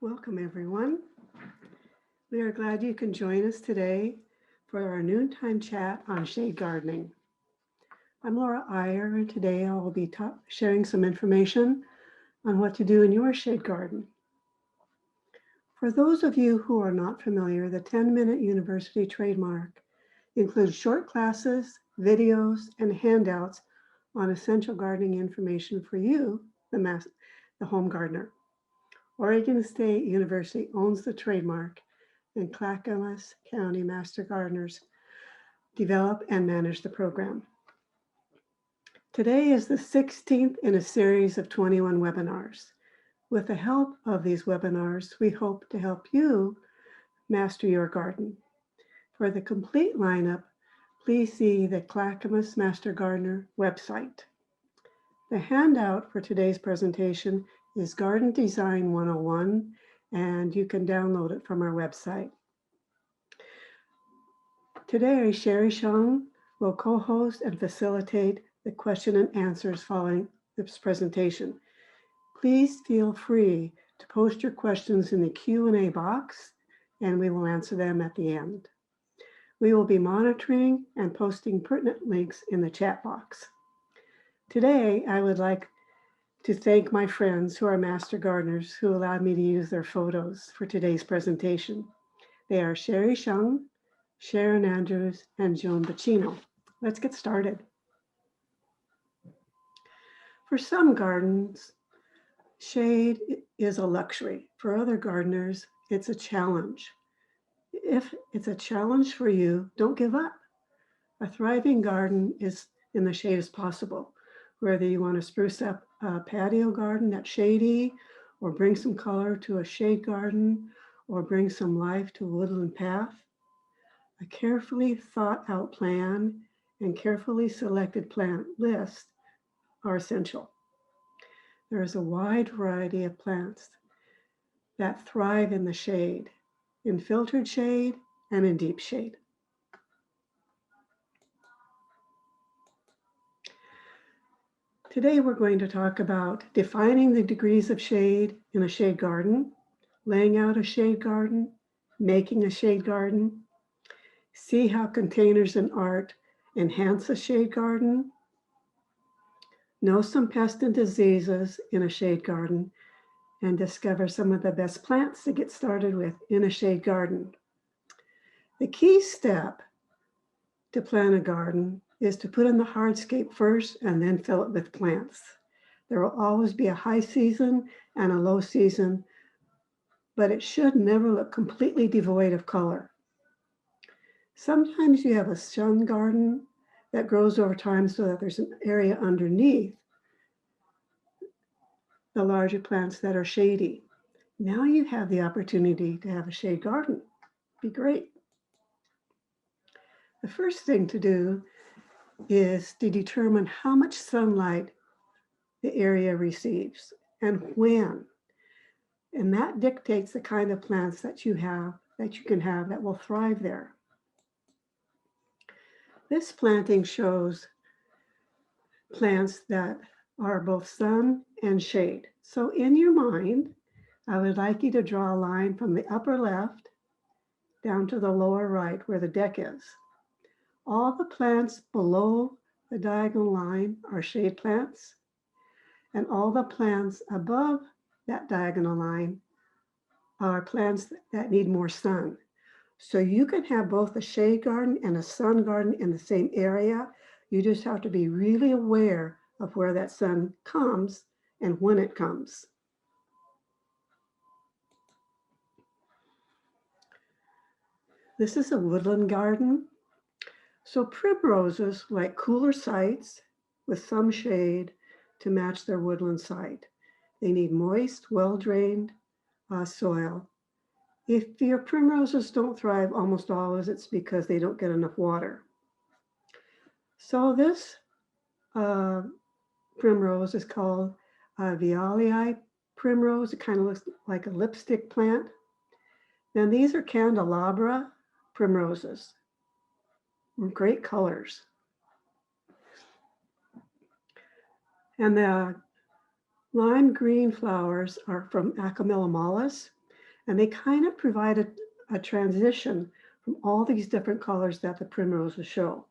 Welcome, everyone. We are glad you can join us today for our noontime chat on shade gardening. I'm Laura Iyer, and today I will be sharing some information on what to do in your shade garden. For those of you who are not familiar, the 10-Minute University trademark includes short classes, videos, and handouts on essential gardening information for you, the home gardener. Oregon State University owns the trademark, and Clackamas County Master Gardeners develop and manage the program. Today is the 16th in a series of 21 webinars. With the help of these webinars, we hope to help you master your garden. For the complete lineup, please see the Clackamas Master Gardener website. The handout for today's presentation is Garden Design 101, and you can download it from our website. Today, Sherry Shung will co-host and facilitate the question and answers following this presentation. Please feel free to post your questions in the Q&A box, and we will answer them at the end. We will be monitoring and posting pertinent links in the chat box. Today, I would like to thank my friends who are master gardeners who allowed me to use their photos for today's presentation. They are Sherry Shung, Sharon Andrews, and Joan Bacino. Let's get started. For some gardens, shade is a luxury. For other gardeners, it's a challenge. If it's a challenge for you, don't give up. A thriving garden is in the shade as possible. Whether you want to spruce up a patio garden that's shady, or bring some color to a shade garden, or bring some life to a woodland path, a carefully thought out plan and carefully selected plant list are essential. There is a wide variety of plants that thrive in the shade, in filtered shade and in deep shade. Today we're going to talk about defining the degrees of shade in a shade garden, laying out a shade garden, making a shade garden, see how containers and art enhance a shade garden, know some pests and diseases in a shade garden, and discover some of the best plants to get started with in a shade garden. The key step to plant a garden is to put in the hardscape first and then fill it with plants. There will always be a high season and a low season, but it should never look completely devoid of color. Sometimes you have a sun garden that grows over time so that there's an area underneath the larger plants that are shady. Now you have the opportunity to have a shade garden. Be great. The first thing to do is to determine how much sunlight the area receives and when. And that dictates the kind of plants that you can have that will thrive there. This planting shows plants that are both sun and shade. So in your mind, I would like you to draw a line from the upper left down to the lower right where the deck is. All the plants below the diagonal line are shade plants, and all the plants above that diagonal line are plants that need more sun. So you can have both a shade garden and a sun garden in the same area. You just have to be really aware of where that sun comes and when it comes. This is a woodland garden. So primroses like cooler sites with some shade to match their woodland site. They need moist, well-drained soil. If your primroses don't thrive, almost always it's because they don't get enough water. So this primrose is called Vialii primrose. It kind of looks like a lipstick plant. Then these are candelabra primroses. Great colors. And the lime green flowers are from Acamella mollis, and they kind of provide a transition from all these different colors that the primroses show.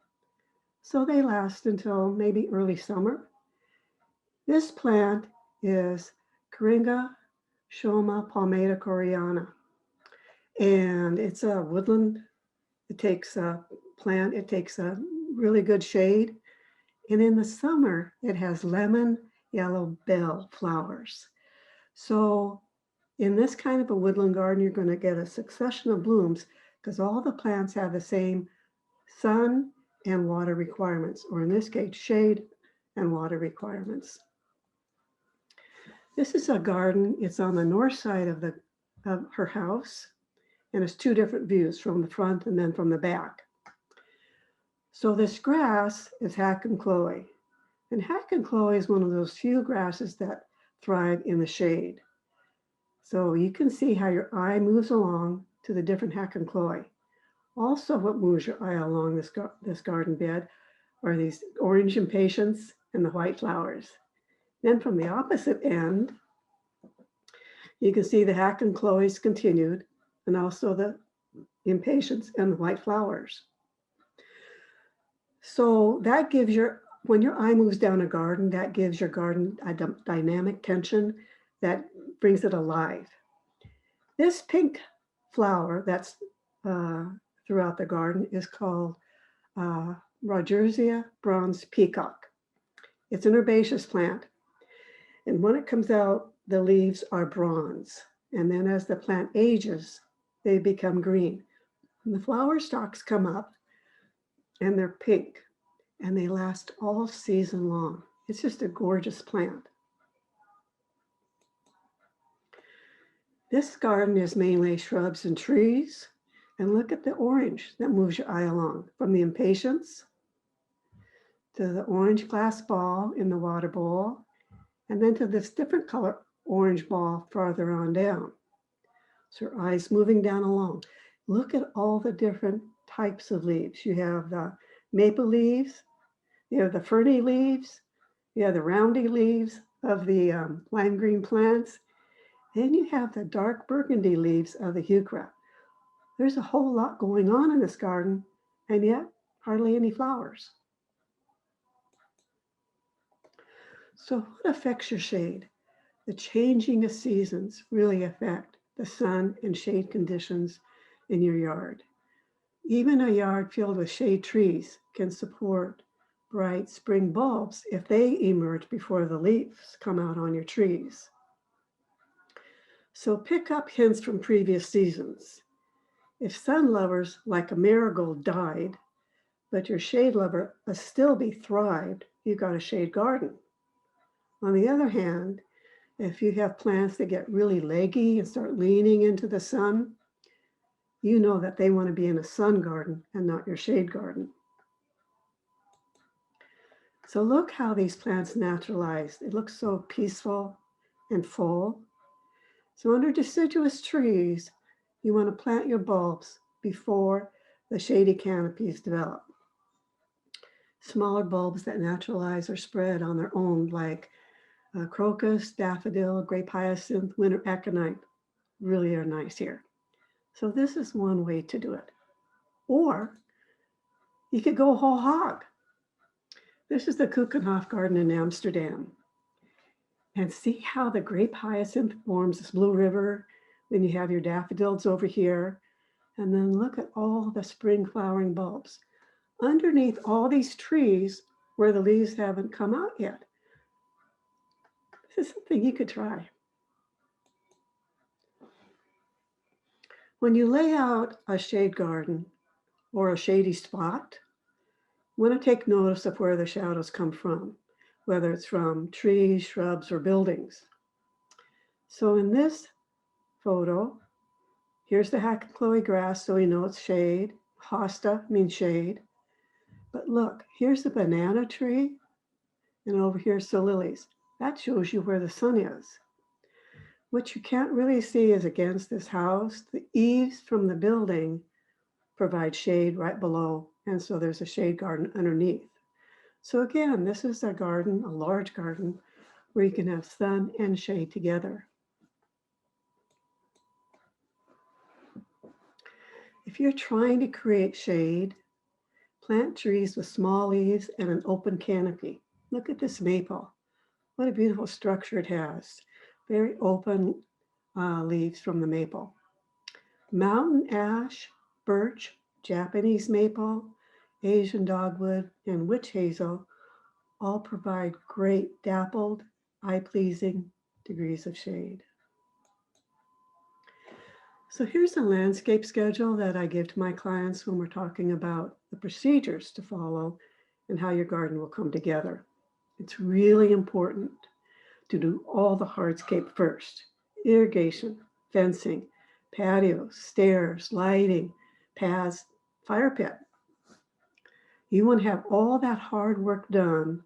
So they last until maybe early summer. This plant is Coringa Shoma palmata coreana, and it's a woodland. It takes a plant, it takes a really good shade. And in the summer, it has lemon yellow bell flowers. So in this kind of a woodland garden, you're going to get a succession of blooms because all the plants have the same sun and water requirements, or in this case, shade and water requirements. This is a garden. It's on the north side of her house, and it's two different views, from the front and then from the back. So this grass is hack and chloe. And hack and chloe is one of those few grasses that thrive in the shade. So you can see how your eye moves along to the different hack and chloe. Also, what moves your eye along this garden bed are these orange impatiens and the white flowers. Then from the opposite end, you can see the hack and chloes continued, and also the impatiens and the white flowers. So that gives when your eye moves down a garden, that gives your garden a dynamic tension that brings it alive. This pink flower that's throughout the garden is called Rogersia bronze peacock. It's an herbaceous plant. And when it comes out, the leaves are bronze. And then as the plant ages, they become green. And the flower stalks come up and they're pink, and they last all season long. It's just a gorgeous plant. This garden is mainly shrubs and trees. And look at the orange that moves your eye along, from the impatiens to the orange glass ball in the water bowl, and then to this different color orange ball farther on down. So your eye's moving down along. Look at all the different types of leaves. You have the maple leaves, you have the ferny leaves, you have the roundy leaves of the lime green plants, and you have the dark burgundy leaves of the heuchera. There's a whole lot going on in this garden, and yet hardly any flowers. So what affects your shade? The changing of seasons really affect the sun and shade conditions in your yard. Even a yard filled with shade trees can support bright spring bulbs if they emerge before the leaves come out on your trees. So pick up hints from previous seasons. If sun lovers like a marigold died, but your shade lover astilbe thrived, you've got a shade garden. On the other hand, if you have plants that get really leggy and start leaning into the sun, you know that they want to be in a sun garden and not your shade garden. So look how these plants naturalized. It looks so peaceful and full. So under deciduous trees, you want to plant your bulbs before the shady canopies develop. Smaller bulbs that naturalize or spread on their own, like crocus, daffodil, grape hyacinth, winter aconite, really are nice here. So this is one way to do it. Or you could go whole hog. This is the Keukenhof Garden in Amsterdam. And see how the grape hyacinth forms this blue river. Then you have your daffodils over here. And then look at all the spring flowering bulbs. Underneath all these trees where the leaves haven't come out yet. This is something you could try. When you lay out a shade garden or a shady spot, you want to take notice of where the shadows come from, whether it's from trees, shrubs, or buildings. So in this photo, here's the hack and chloe grass, so we know it's shade. Hosta means shade. But look, here's the banana tree, and over here's the lilies. That shows you where the sun is. What you can't really see is against this house, the eaves from the building provide shade right below. And so there's a shade garden underneath. So again, this is a garden, a large garden, where you can have sun and shade together. If you're trying to create shade, plant trees with small leaves and an open canopy. Look at this maple. What a beautiful structure it has. Very open leaves from the maple. Mountain ash, birch, Japanese maple, Asian dogwood, and witch hazel all provide great dappled, eye-pleasing degrees of shade. So here's a landscape schedule that I give to my clients when we're talking about the procedures to follow and how your garden will come together. It's really important to do all the hardscape first: irrigation, fencing, patios, stairs, lighting, paths, fire pit. You want to have all that hard work done.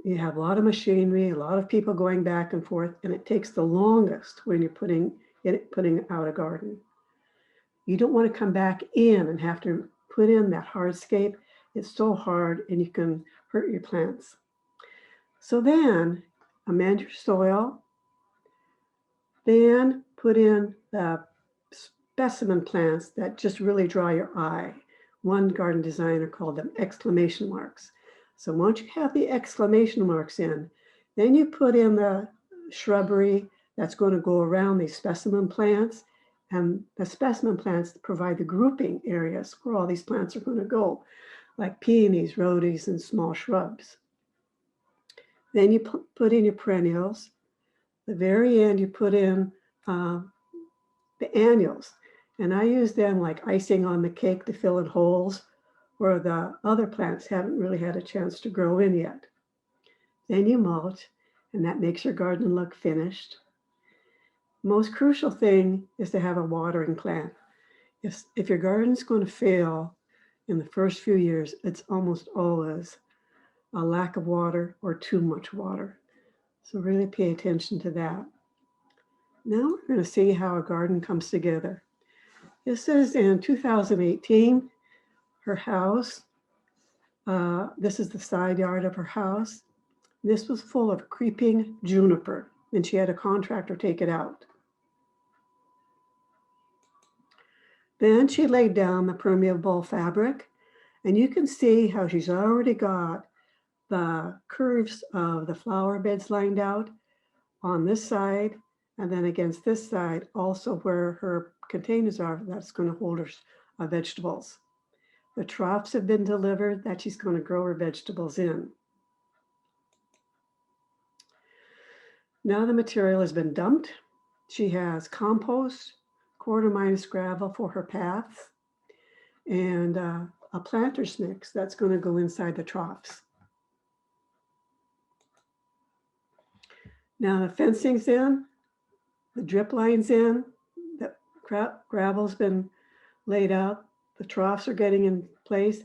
You have a lot of machinery, a lot of people going back and forth, and it takes the longest when you're putting out a garden. You don't want to come back in and have to put in that hardscape. It's so hard and you can hurt your plants. So then amend your soil, then put in the specimen plants that just really draw your eye. One garden designer called them exclamation marks. So once you have the exclamation marks in, then you put in the shrubbery that's going to go around these specimen plants. And the specimen plants provide the grouping areas where all these plants are going to go, like peonies, rhodies, and small shrubs. Then you put in your perennials. The very end, you put in the annuals. And I use them like icing on the cake to fill in holes where the other plants haven't really had a chance to grow in yet. Then you mulch, and that makes your garden look finished. Most crucial thing is to have a watering plan. If your garden's going to fail in the first few years, it's almost always a lack of water or too much water. So really pay attention to that. Now we're going to see how a garden comes together. This is in 2018, her house. This is the side yard of her house. This was full of creeping juniper, and she had a contractor take it out. Then she laid down the permeable fabric, and you can see how she's already got the curves of the flower beds lined out on this side, and then against this side, also where her containers are, that's going to hold her vegetables. The troughs have been delivered that she's going to grow her vegetables in. Now the material has been dumped. She has compost, quarter minus gravel for her paths, and a planter's mix that's going to go inside the troughs. Now the fencing's in, the drip line's in, the gravel's been laid out, the troughs are getting in place,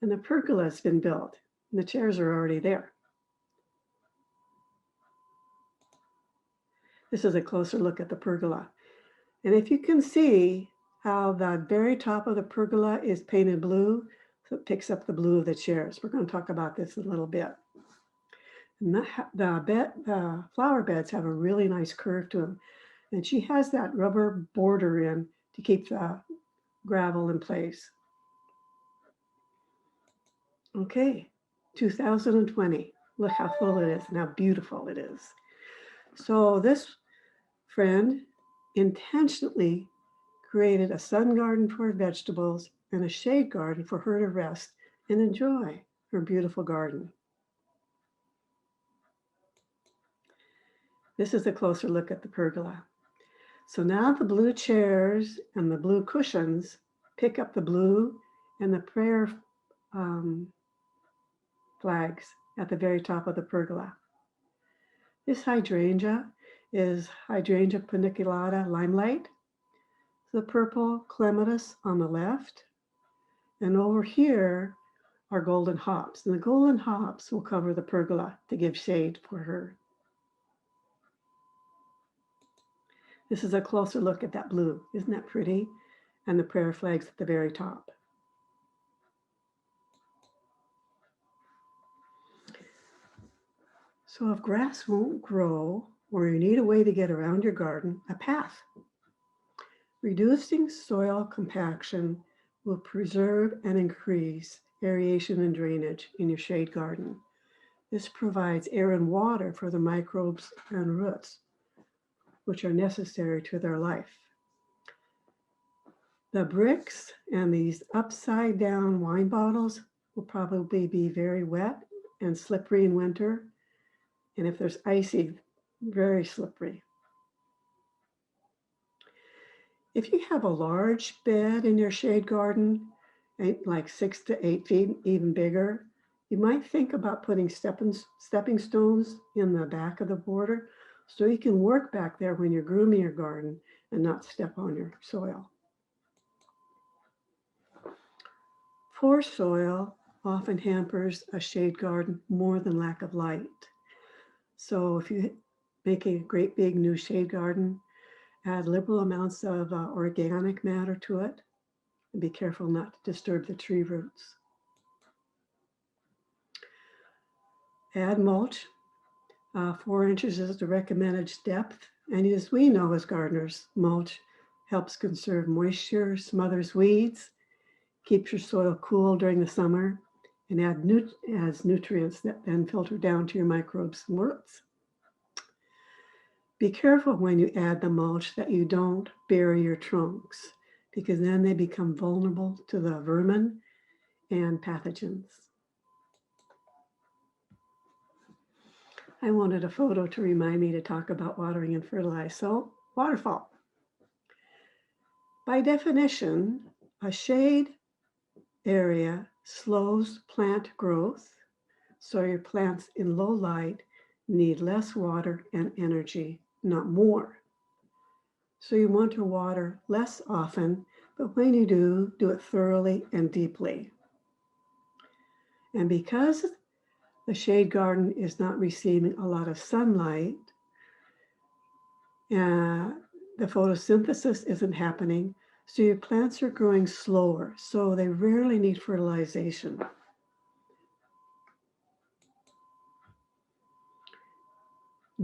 and the pergola's been built, and the chairs are already there. This is a closer look at the pergola. And if you can see how the very top of the pergola is painted blue, so it picks up the blue of the chairs. We're going to talk about this in a little bit. And the flower beds have a really nice curve to them. And she has that rubber border in to keep the gravel in place. Okay, 2020. Look how full it is and how beautiful it is. So this friend intentionally created a sun garden for her vegetables and a shade garden for her to rest and enjoy her beautiful garden. This is a closer look at the pergola. So now the blue chairs and the blue cushions pick up the blue and the prayer flags at the very top of the pergola. This hydrangea is Hydrangea paniculata limelight. The purple clematis on the left. And over here are golden hops. And the golden hops will cover the pergola to give shade for her. This is a closer look at that blue. Isn't that pretty? And the prayer flags at the very top. So if grass won't grow, or you need a way to get around your garden, a path. Reducing soil compaction will preserve and increase aeration and drainage in your shade garden. This provides air and water for the microbes and roots, which are necessary to their life. The bricks and these upside down wine bottles will probably be very wet and slippery in winter. And if there's icy, very slippery. If you have a large bed in your shade garden, like 6 to 8 feet, even bigger, you might think about putting stepping stones in the back of the border so you can work back there when you're grooming your garden and not step on your soil. Poor soil often hampers a shade garden more than lack of light. So if you make a great big new shade garden, add liberal amounts of organic matter to it, and be careful not to disturb the tree roots. Add mulch. 4 inches is the recommended depth. And as we know as gardeners, mulch helps conserve moisture, smothers weeds, keeps your soil cool during the summer, and adds nutrients that then filter down to your microbes and roots. Be careful when you add the mulch that you don't bury your trunks, because then they become vulnerable to the vermin and pathogens. I wanted a photo to remind me to talk about watering and fertilize. So, waterfall. By definition, a shade area slows plant growth, so your plants in low light need less water and energy, not more. So you want to water less often, but when you do it thoroughly and deeply. And because the shade garden is not receiving a lot of sunlight, the photosynthesis isn't happening, so your plants are growing slower, so they rarely need fertilization.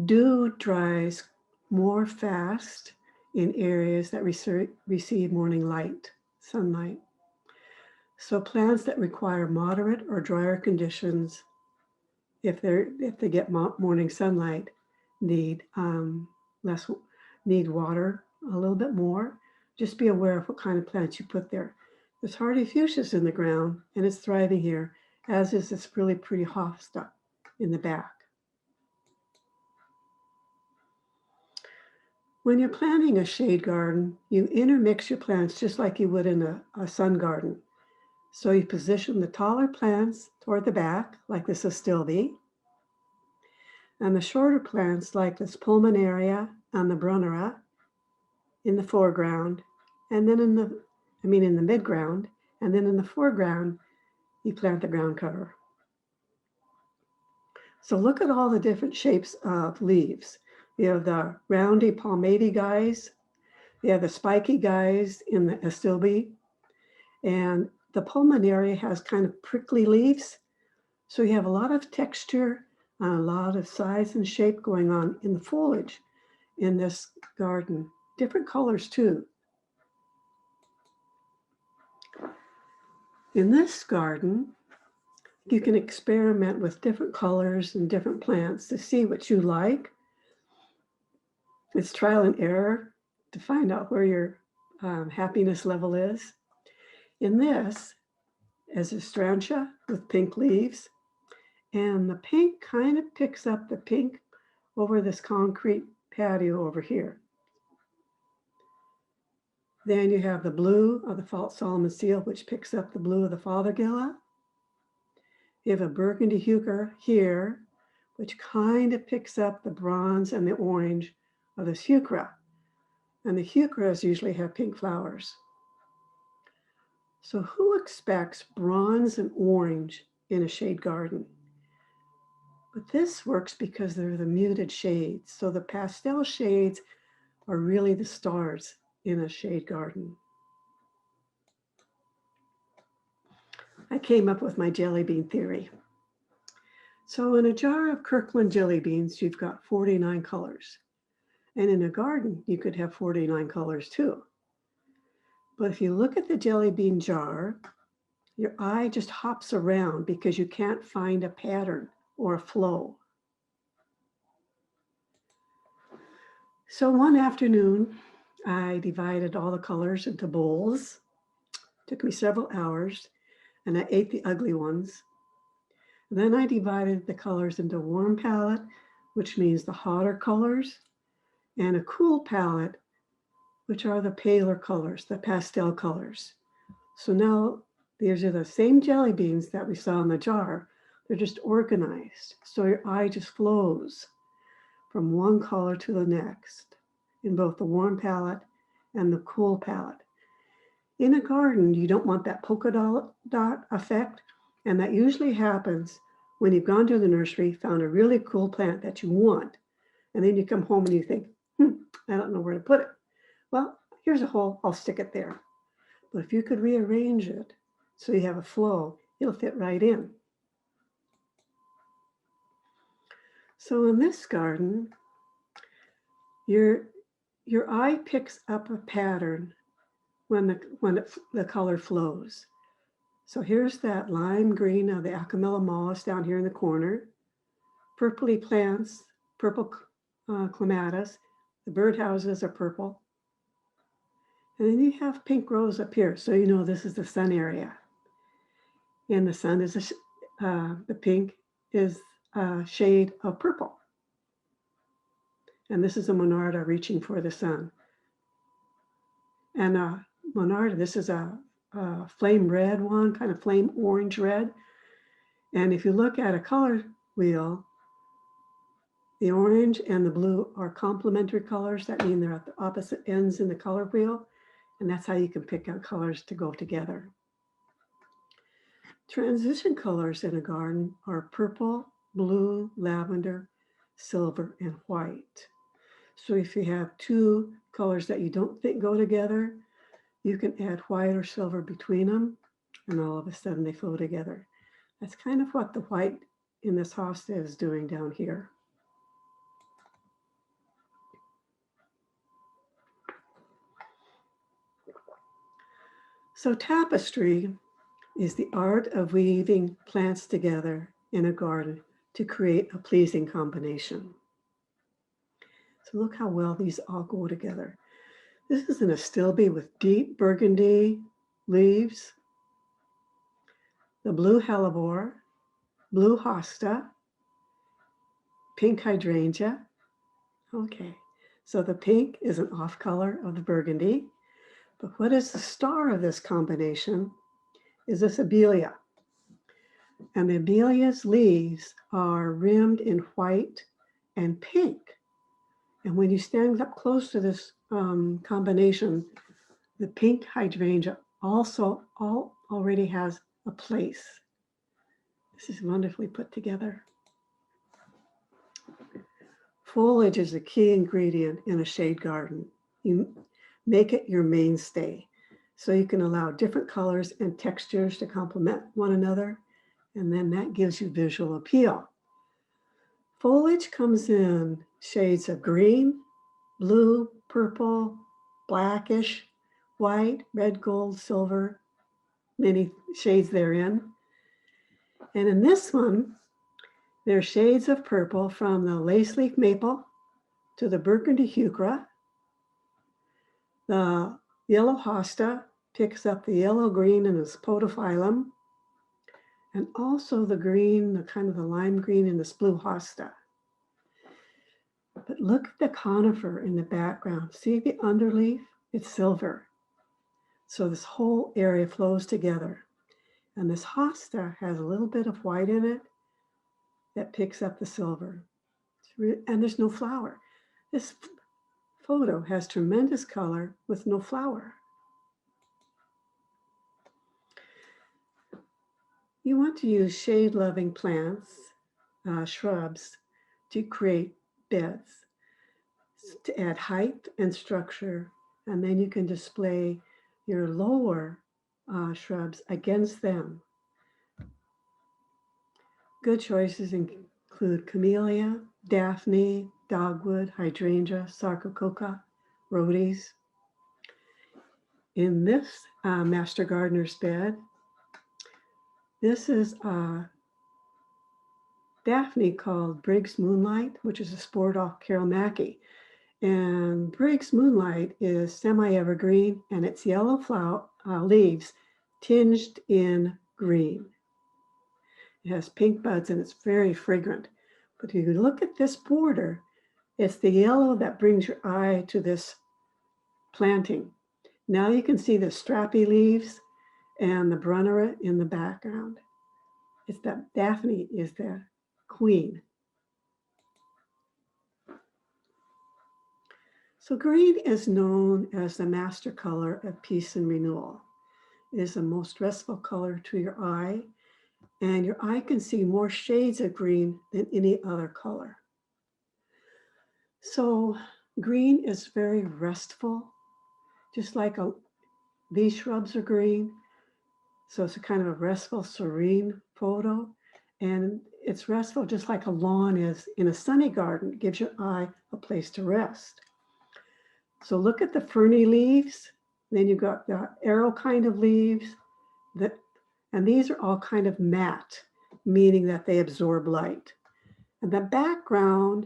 Dew dries more fast in areas that receive morning light, sunlight. So plants that require moderate or drier conditions, if they get morning sunlight, need water a little bit more. Just be aware of what kind of plants you put there. There's hardy fuchsias in the ground, and it's thriving here, as is this really pretty hosta in the back. When you're planting a shade garden, you intermix your plants just like you would in a sun garden. So you position the taller plants toward the back, like this astilbe, and the shorter plants, like this pulmonaria and the brunnera, in the foreground, and then in the midground, and then in the foreground, you plant the ground cover. So look at all the different shapes of leaves. You have the roundy palmate guys, you have the spiky guys in the astilbe, and the pulmonaria has kind of prickly leaves. So you have a lot of texture, a lot of size and shape going on in the foliage in this garden. Different colors too. In this garden, you can experiment with different colors and different plants to see what you like. It's trial and error to find out where your happiness level is. In this, as a strantia with pink leaves, and the pink kind of picks up the pink over this concrete patio over here. Then you have the blue of the false Solomon seal, which picks up the blue of the fothergilla. You have a burgundy heuchera here, which kind of picks up the bronze and the orange of this heuchera. And the heucheras usually have pink flowers. So who expects bronze and orange in a shade garden? But this works because they're the muted shades. So the pastel shades are really the stars in a shade garden. I came up with my jelly bean theory. So in a jar of Kirkland jelly beans, you've got 49 colors. And in a garden, you could have 49 colors too. But if you look at the jelly bean jar, your eye just hops around because you can't find a pattern or a flow. So one afternoon, I divided all the colors into bowls. It took me several hours, and I ate the ugly ones. Then I divided the colors into warm palette, which means the hotter colors, and a cool palette, which are the paler colors, the pastel colors. So now these are the same jelly beans that we saw in the jar. They're just organized. So your eye just flows from one color to the next in both the warm palette and the cool palette. In a garden, you don't want that polka dot effect, and that usually happens when you've gone to the nursery, found a really cool plant that you want, and then you come home and you think, I don't know where to put it. Well, here's a hole, I'll stick it there. But if you could rearrange it so you have a flow, it'll fit right in. So in this garden, your eye picks up a pattern when the color flows. So here's that lime green of the Acamella mollis down here in the corner, purpley plants, purple clematis, the birdhouses are purple. And then you have pink rose up here, so you know this is the sun area. And the sun is the pink is a shade of purple. And this is a monarda reaching for the sun. And monarda, this is a flame red one, kind of flame orange red. And if you look at a color wheel, the orange and the blue are complementary colors. That means they're at the opposite ends in the color wheel. And that's how you can pick out colors to go together. Transition colors in a garden are purple, blue, lavender, silver, and white. So if you have two colors that you don't think go together, you can add white or silver between them, and all of a sudden they flow together. That's kind of what the white in this hosta is doing down here. So tapestry is the art of weaving plants together in a garden to create a pleasing combination. So look how well these all go together. This is an astilbe with deep burgundy leaves, the blue hellebore, blue hosta, pink hydrangea. Okay, so the pink is an off color of the burgundy, but what is the star of this combination is this abelia. And the abelia's leaves are rimmed in white and pink. And when you stand up close to this combination, the pink hydrangea also already has a place. This is wonderfully put together. Foliage is a key ingredient in a shade garden. You make it your mainstay, so you can allow different colors and textures to complement one another, and then that gives you visual appeal. Foliage comes in shades of green, blue, purple, blackish, white, red, gold, silver, many shades therein. And in this one, there are shades of purple from the lace leaf maple to the burgundy heuchera. The yellow hosta picks up the yellow green in the podophyllum, and also the green, the kind of the lime green in this blue hosta. But look at the conifer in the background. See the underleaf? It's silver. So this whole area flows together. And this hosta has a little bit of white in it that picks up the silver. And there's no flower. This photo has tremendous color with no flower. You want to use shade-loving plants, shrubs, to create beds. to add height and structure. And then you can display your lower shrubs against them. Good choices include camellia, daphne, dogwood, hydrangea, sarcococca, rhodies. In this Master Gardener's bed, this is a daphne called Briggs Moonlight, which is a sport off Carol Mackey. And Briggs Moonlight is semi-evergreen and its yellow flower leaves tinged in green. It has pink buds and it's very fragrant. But if you look at this border, it's the yellow that brings your eye to this planting. Now you can see the strappy leaves and the brunnera in the background. It's that Daphne is the queen. So green is known as the master color of peace and renewal. It is the most restful color to your eye, and your eye can see more shades of green than any other color. So green is very restful, just like these shrubs are green. So it's a kind of a restful, serene photo. And it's restful just like a lawn is in a sunny garden. It gives your eye a place to rest. So look at the ferny leaves. Then you've got the arrow kind of leaves. And these are all kind of matte, meaning that they absorb light. And the background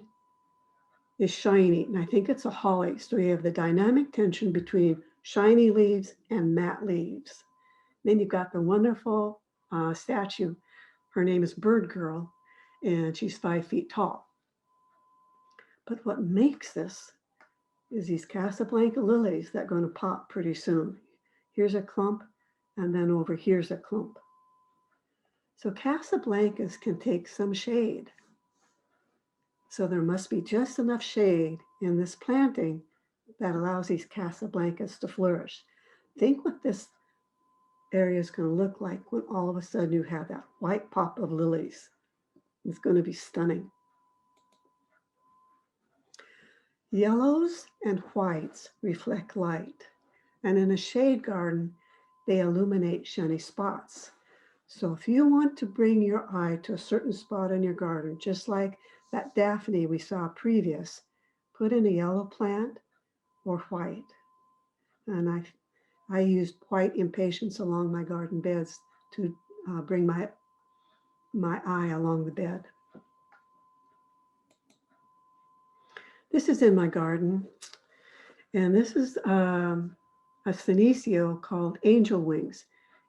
is shiny, and I think it's a holly. So you have the dynamic tension between shiny leaves and matte leaves. Then you've got the wonderful statue. Her name is Bird Girl, and she's 5 feet tall. But what makes this is these Casablanca lilies that are going to pop pretty soon. Here's a clump, and then over here's a clump. So Casablancas can take some shade. So there must be just enough shade in this planting that allows these Casablancas to flourish. Think what this area is going to look like when all of a sudden you have that white pop of lilies. It's going to be stunning. Yellows and whites reflect light, and in a shade garden, they illuminate shiny spots. So if you want to bring your eye to a certain spot in your garden, just like that Daphne we saw previous, put in a yellow plant or white. And I used white impatiens along my garden beds to bring my eye along the bed. This is in my garden, and this is a senecio called Angel Wings.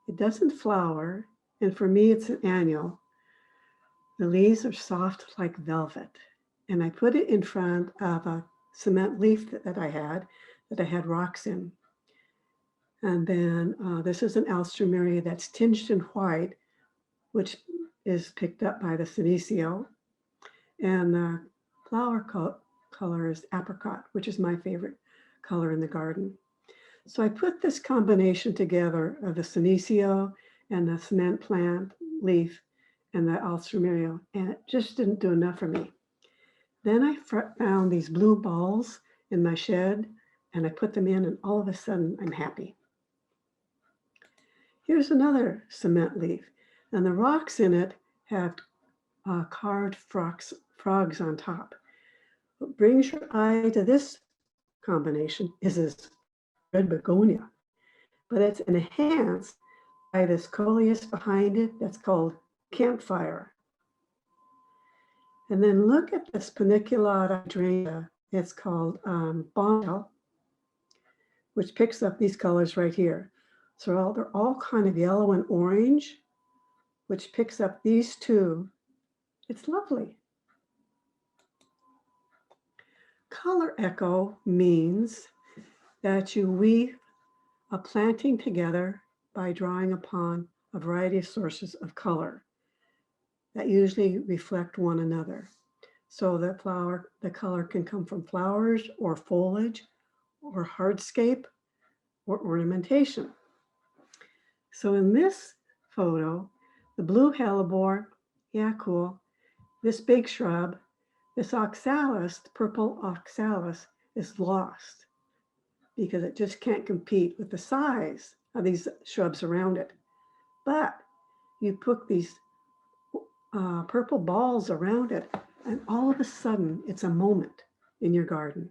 It doesn't flower, and for me it's an annual. The leaves are soft like velvet, and I put it in front of a cement leaf that I had rocks in. And then this is an alstroemeria that's tinged in white, which is picked up by the senecio. And the flower color is apricot, which is my favorite color in the garden. So I put this combination together of the senecio and the cement plant leaf and the alstroemeria, and it just didn't do enough for me. Then I found these blue balls in my shed, and I put them in, and all of a sudden I'm happy. Here's another cement leaf, and the rocks in it have carved frogs on top. What brings your eye to this combination is this red begonia, but it's enhanced by this coleus behind it that's called campfire. And then look at this paniculata hydrangea. It's called bombshell, which picks up these colors right here. So they're all kind of yellow and orange, which picks up these two. It's lovely. Color echo means that you weave a planting together by drawing upon a variety of sources of color that usually reflect one another. So the color can come from flowers or foliage or hardscape or ornamentation. So in this photo, the blue hellebore, yeah, cool. This big shrub, this oxalis, purple oxalis, is lost because it just can't compete with the size of these shrubs around it. But you put these purple balls around it, and all of a sudden it's a moment in your garden.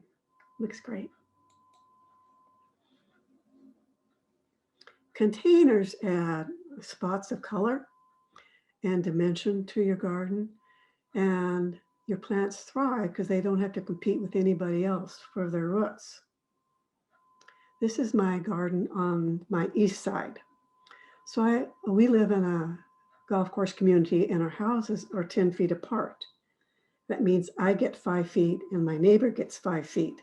Looks great. Containers add spots of color and dimension to your garden, and your plants thrive because they don't have to compete with anybody else for their roots. This is my garden on my east side. So we live in a golf course community and our houses are 10 feet apart. That means I get 5 feet and my neighbor gets 5 feet.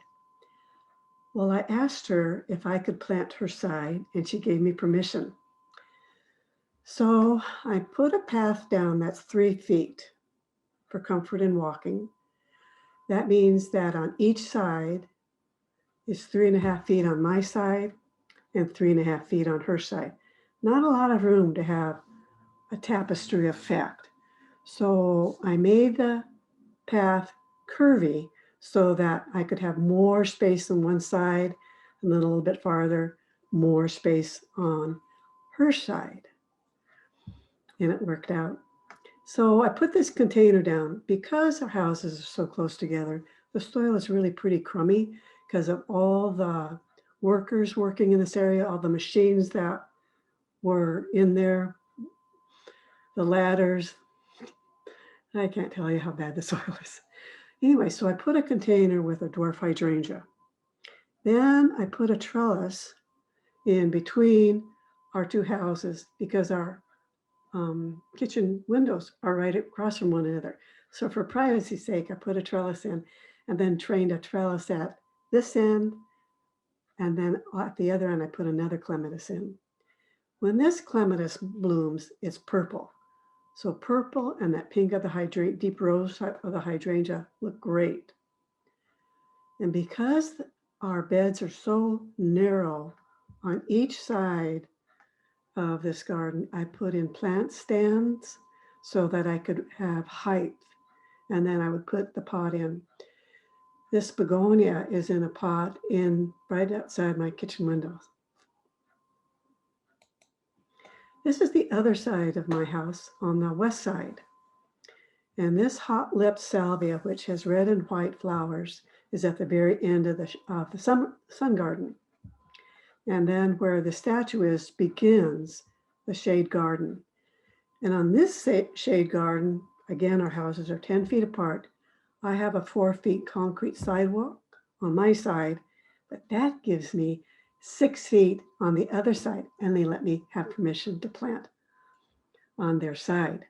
Well, I asked her if I could plant her side and she gave me permission. So I put a path down that's 3 feet for comfort in walking. That means that on each side is 3.5 feet on my side and 3.5 feet on her side. Not a lot of room to have a tapestry effect. So I made the path curvy so that I could have more space on one side and then a little bit farther, more space on her side. And it worked out. So I put this container down because our houses are so close together. The soil is really pretty crummy because of all the workers working in this area, all the machines that were in there, the ladders. I can't tell you how bad the soil is. Anyway, so I put a container with a dwarf hydrangea. Then I put a trellis in between our two houses because our kitchen windows are right across from one another. So for privacy's sake, I put a trellis in and then trained a trellis at this end. And then at the other end, I put another clematis in. When this clematis blooms, it's purple. So purple and that pink of the deep rose of the hydrangea look great. And because our beds are so narrow on each side of this garden, I put in plant stands so that I could have height. And then I would put the pot in. This begonia is in a pot right outside my kitchen windows. This is the other side of my house on the west side. And this hot-lipped salvia, which has red and white flowers, is at the very end of the sun garden. And then where the statue is begins the shade garden. And on this shade garden, again, our houses are 10 feet apart. I have a 4 feet concrete sidewalk on my side, but that gives me 6 feet on the other side, and they let me have permission to plant on their side.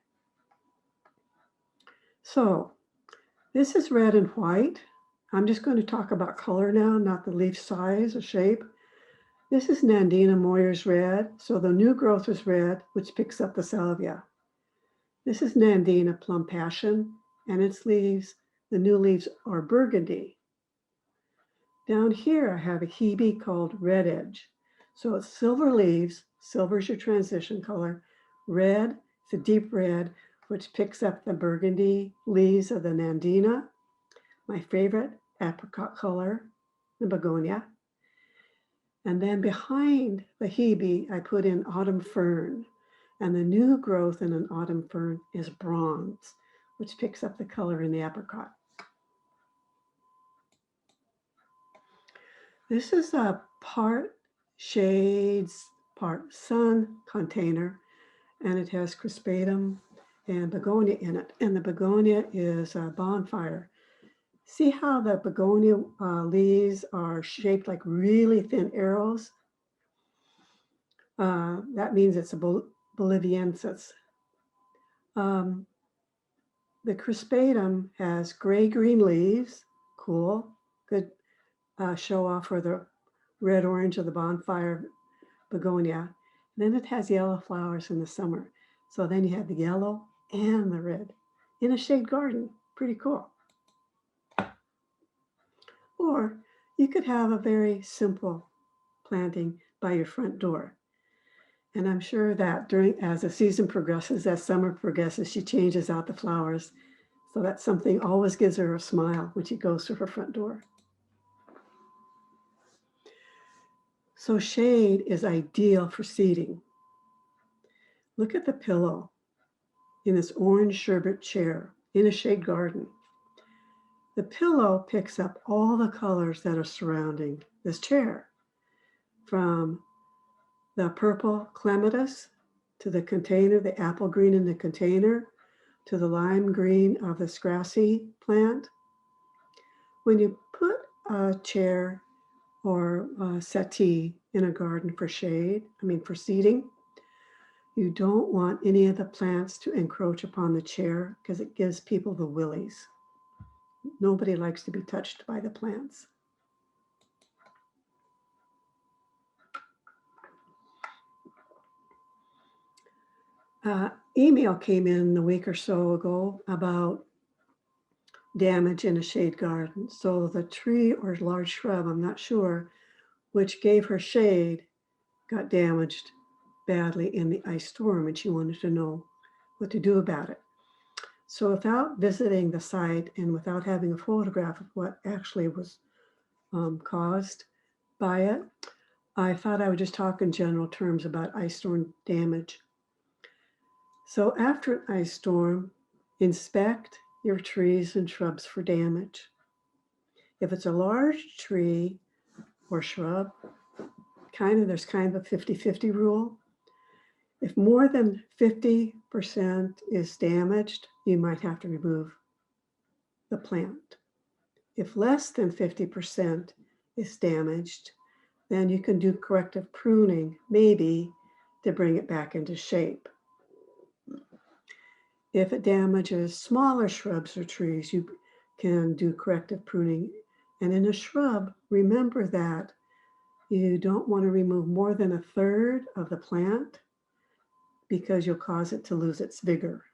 So this is red and white. I'm just going to talk about color now, not the leaf size or shape. This is Nandina Moyer's red, so the new growth is red, which picks up the salvia. This is Nandina Plum Passion, and its leaves, the new leaves are burgundy. Down here, I have a hebe called Red Edge. So it's silver leaves, silver is your transition color. Red, it's a deep red, which picks up the burgundy leaves of the Nandina. My favorite, apricot color, the begonia. And then behind the hebe, I put in autumn fern. And the new growth in an autumn fern is bronze, which picks up the color in the apricot. This is a part shades, part sun container, and it has crispatum and begonia in it. And the begonia is a bonfire. See how the begonia leaves are shaped like really thin arrows? That means it's a Boliviensis. The crispatum has gray-green leaves, cool, good show off for the red-orange of the bonfire begonia. Then it has yellow flowers in the summer. So then you have the yellow and the red in a shade garden. Pretty cool. Or you could have a very simple planting by your front door. And I'm sure that as the season progresses, as summer progresses, she changes out the flowers. So that something always gives her a smile when she goes to her front door. So shade is ideal for seating. Look at the pillow in this orange sherbet chair in a shade garden. The pillow picks up all the colors that are surrounding this chair, from the purple clematis to the container, the apple green in the container, to the lime green of this grassy plant. When you put a chair or a settee in a garden for for seating, you don't want any of the plants to encroach upon the chair because it gives people the willies. Nobody likes to be touched by the plants. Email came in a week or so ago about damage in a shade garden. So the tree or large shrub, I'm not sure, which gave her shade, got damaged badly in the ice storm, and she wanted to know what to do about it. So without visiting the site and without having a photograph of what actually was caused by it, I thought I would just talk in general terms about ice storm damage. So after an ice storm, inspect your trees and shrubs for damage. If it's a large tree or shrub, there's kind of a 50-50 rule. If more than 50% is damaged, you might have to remove the plant. If less than 50% is damaged, then you can do corrective pruning, maybe to bring it back into shape. If it damages smaller shrubs or trees, you can do corrective pruning. And in a shrub, remember that you don't want to remove more than a third of the plant because you'll cause it to lose its vigor.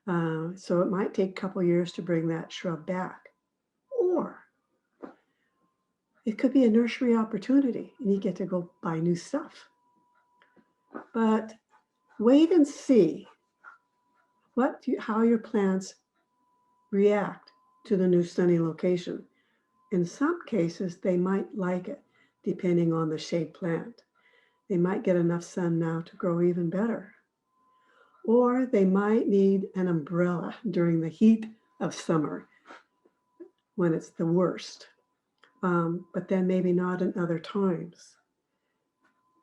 So it might take a couple years to bring that shrub back. Or it could be a nursery opportunity and you get to go buy new stuff. But wait and see how your plants react to the new sunny location. In some cases, they might like it, depending on the shade plant. They might get enough sun now to grow even better. Or they might need an umbrella during the heat of summer when it's the worst, but then maybe not in other times.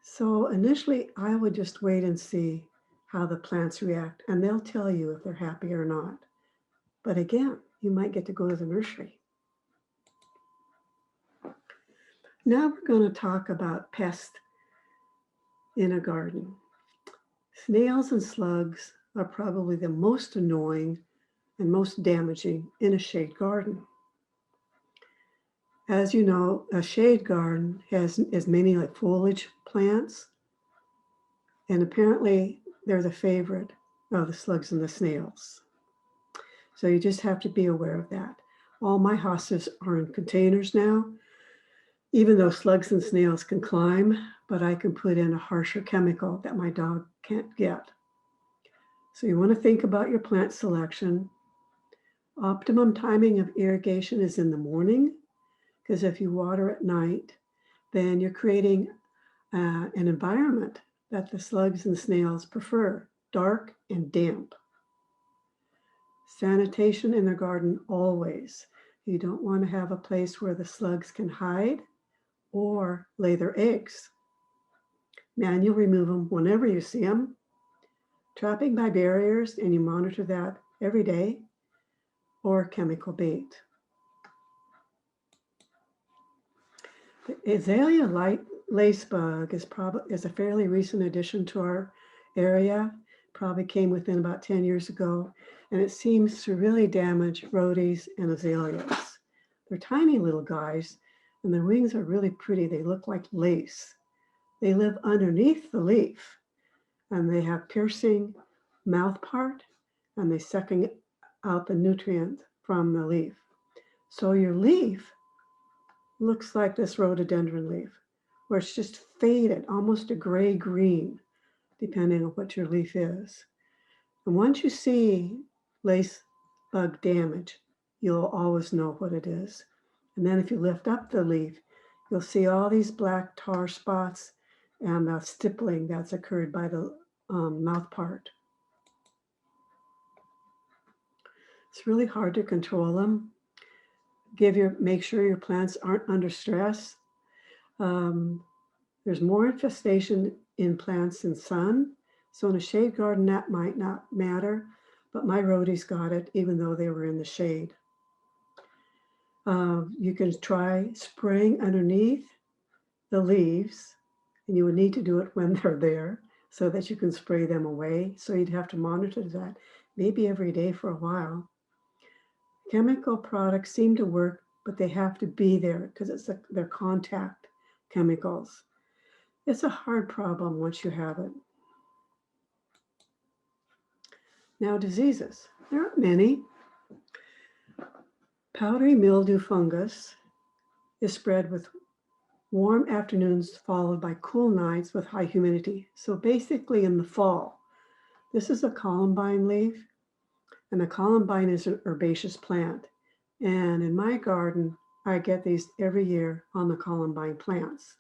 So initially, I would just wait and see how the plants react, and they'll tell you if they're happy or not. But again, you might get to go to the nursery. Now we're going to talk about pests in a garden. Snails and slugs are probably the most annoying and most damaging in a shade garden. As you know, a shade garden has many like foliage plants, and apparently they're the favorite of the slugs and the snails. So you just have to be aware of that. All my hostas are in containers now, even though slugs and snails can climb, but I can put in a harsher chemical that my dog can't get. So you want to think about your plant selection. Optimum timing of irrigation is in the morning, because if you water at night, then you're creating an environment that the slugs and snails prefer, dark and damp. Sanitation in the garden always. You don't want to have a place where the slugs can hide or lay their eggs. Manual remove them whenever you see them. Trapping by barriers, and you monitor that every day, or chemical bait. The azalea lacebug is a fairly recent addition to our area. Probably came within about 10 years ago, and it seems to really damage rhodies and azaleas. They're tiny little guys, and their wings are really pretty. They look like lace. They live underneath the leaf, and they have piercing mouth part, and they sucking out the nutrients from the leaf. So your leaf looks like this rhododendron leaf, where it's just faded, almost a gray-green, depending on what your leaf is. And once you see lace bug damage, you'll always know what it is. And then if you lift up the leaf, you'll see all these black tar spots and the stippling that's occurred by the mouth part. It's really hard to control them. Make sure your plants aren't under stress. There's more infestation in plants in sun. So in a shade garden, that might not matter, but my rhodies got it even though they were in the shade. You can try spraying underneath the leaves, and you would need to do it when they're there so that you can spray them away. So you'd have to monitor that maybe every day for a while. Chemical products seem to work, but they have to be there because they're contact chemicals. It's a hard problem once you have it. Now, diseases. There aren't many. Powdery mildew fungus is spread with warm afternoons followed by cool nights with high humidity. So basically in the fall, this is a columbine leaf, and the columbine is an herbaceous plant. And in my garden, I get these every year on the columbine plants.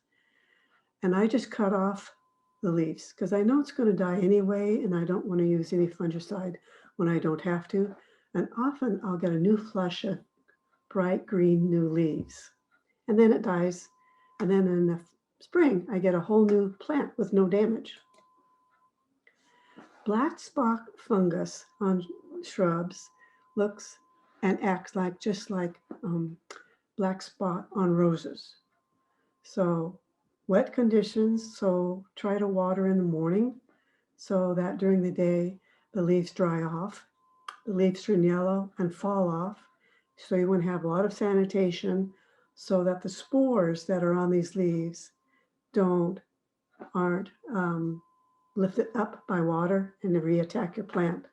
And I just cut off the leaves because I know it's going to die anyway, and I don't want to use any fungicide when I don't have to. And often I'll get a new flush of bright green new leaves, and then it dies. And then in the spring, I get a whole new plant with no damage. Black spot fungus on shrubs looks and acts just like black spot on roses. So wet conditions, so try to water in the morning so that during the day the leaves dry off. The leaves turn yellow and fall off. So you want to have a lot of sanitation so that the spores that are on these leaves aren't lifted up by water and re-attack your plant.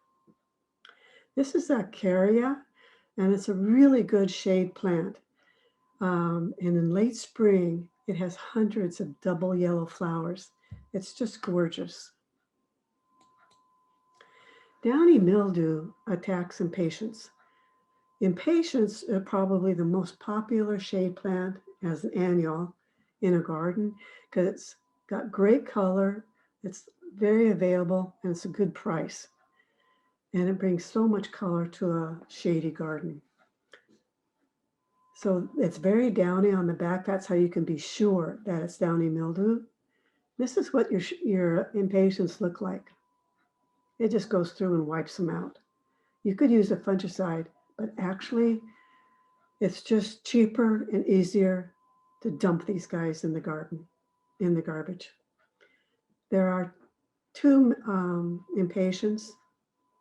This is a Caria, and it's a really good shade plant. And in late spring, it has hundreds of double yellow flowers. It's just gorgeous. Downy mildew attacks impatiens. Impatiens are probably the most popular shade plant as an annual in a garden because it's got great color, it's very available, and it's a good price. And it brings so much color to a shady garden. So it's very downy on the back. That's how you can be sure that it's downy mildew. This is what your impatiens look like. It just goes through and wipes them out. You could use a fungicide, but actually it's just cheaper and easier to dump these guys in the garden, in the garbage. There are two impatiens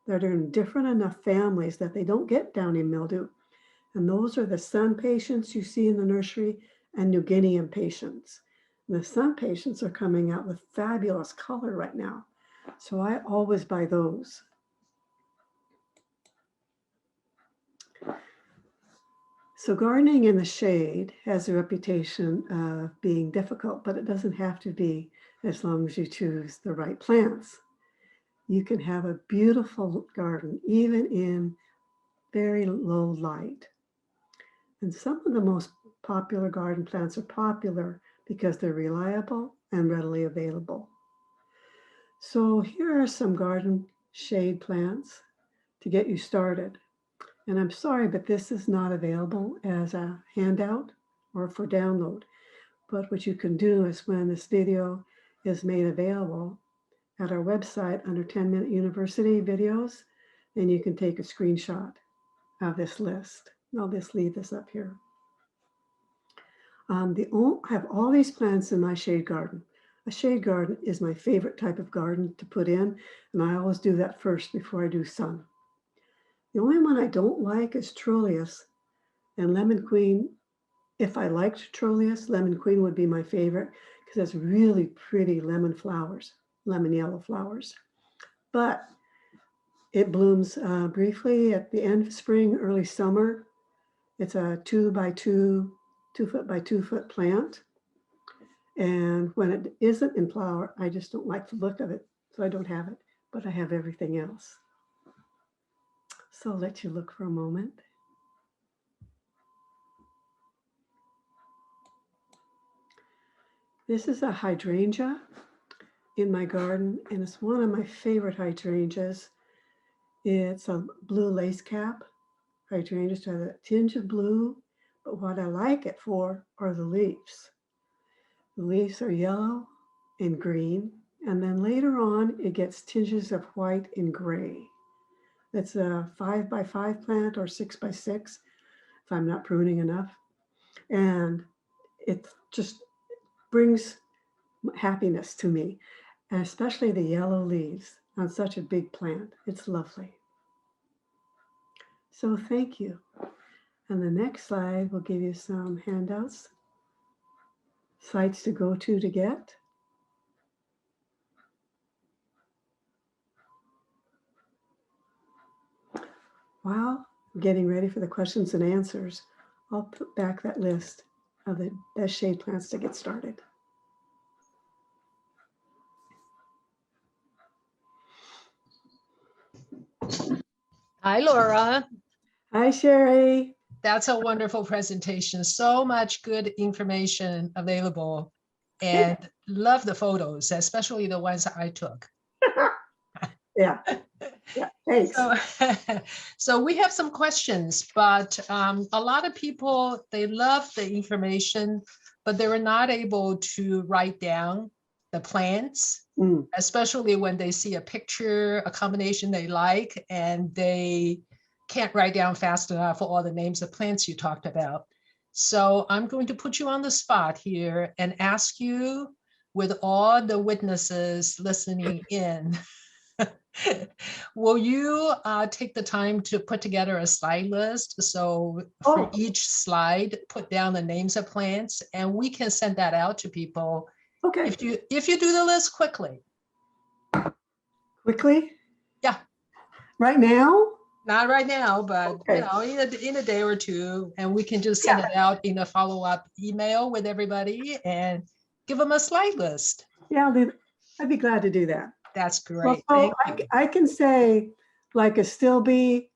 that are in different enough families that they don't get downy mildew. And those are the sun patients you see in the nursery and New Guinea impatiens. And the sun patients are coming out with fabulous color right now. So I always buy those. So gardening in the shade has a reputation of being difficult, but it doesn't have to be as long as you choose the right plants. You can have a beautiful garden, even in very low light. And some of the most popular garden plants are popular because they're reliable and readily available. So here are some garden shade plants to get you started. And I'm sorry, but this is not available as a handout or for download. But what you can do is when this video is made available at our website under 10-Minute University videos, then you can take a screenshot of this list. I'll just leave this up here. I have all these plants in my shade garden. A shade garden is my favorite type of garden to put in, and I always do that first before I do sun. The only one I don't like is Trollius and Lemon Queen. If I liked Trollius, Lemon Queen would be my favorite because it's really pretty lemon flowers, lemon yellow flowers. But it blooms briefly at the end of spring, early summer. It's a 2 foot by 2 foot plant. And when it isn't in flower, I just don't like the look of it. So I don't have it, but I have everything else. So I'll let you look for a moment. This is a hydrangea in my garden, and it's one of my favorite hydrangeas. It's a blue lace cap hydrangea, so has a tinge of blue, but what I like it for are the leaves. The leaves are yellow and green, and then later on it gets tinges of white and gray. It's a 5x5 plant or 6x6 if I'm not pruning enough. And it just brings happiness to me, and especially the yellow leaves on such a big plant. It's lovely. So thank you. And the next slide will give you some handouts, sites to go to get. While getting ready for the questions and answers, I'll put back that list of the best shade plants to get started. Hi, Laura. Hi, Sherry. That's a wonderful presentation. So much good information available, and love the photos, especially the ones I took. Yeah, thanks. So we have some questions, but a lot of people, they love the information, but they were not able to write down the plants, especially when they see a picture, a combination they like, and they can't write down fast enough for all the names of plants you talked about. So I'm going to put you on the spot here and ask you, with all the witnesses listening in, will you take the time to put together a slide list? So for each slide, put down the names of plants, and we can send that out to people. Okay. If you do the list quickly. Quickly? Yeah. Right now? Not right now, but okay. You know, in a day or two, and we can just send it out in a follow-up email with everybody and give them a slide list. Yeah, I'd be glad to do that. That's great. Well, so I can say like a still bee,